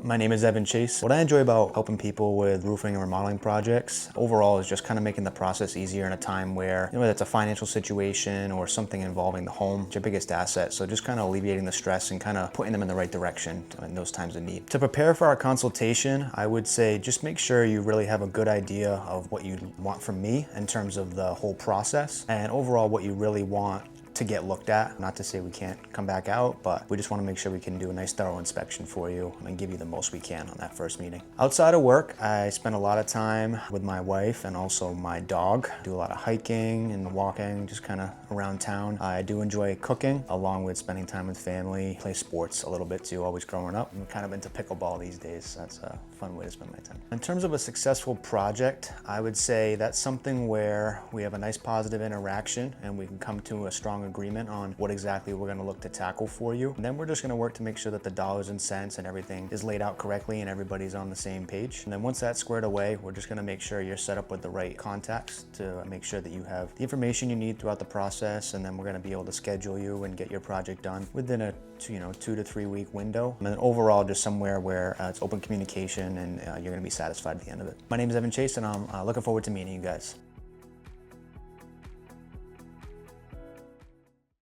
My name is Evan Chase. What I enjoy about helping people with roofing and remodeling projects overall is just kind of making the process easier in a time where, whether it's a financial situation or something involving the home, it's your biggest asset. So just kind of alleviating the stress and kind of putting them in the right direction in those times of need. To prepare for our consultation, I would say just make sure you really have a good idea of what you want from me in terms of the whole process and overall what you really want to get looked at. Not to say we can't come back out, but we just want to make sure we can do a nice thorough inspection for you and give you the most we can on that first meeting. Outside of work, I spend a lot of time with my wife and also my dog. Do a lot of hiking and walking, just kind of around town. I do enjoy cooking along with spending time with family. Play sports a little bit too, always growing up. I'm kind of into pickleball these days, so that's a fun way to spend my time. In terms of a successful project, I would say that's something where we have a nice positive interaction and we can come to a strong agreement on what exactly we're going to look to tackle for you. And then we're just going to work to make sure that the dollars and cents and everything is laid out correctly and everybody's on the same page. And then once that's squared away, we're just going to make sure you're set up with the right contacts to make sure that you have the information you need throughout the process. And then we're going to be able to schedule you and get your project done within a 2 to 3 week window. And then overall, just somewhere where it's open communication and you're going to be satisfied at the end of it. My name is Evan Chase, and I'm looking forward to meeting you guys.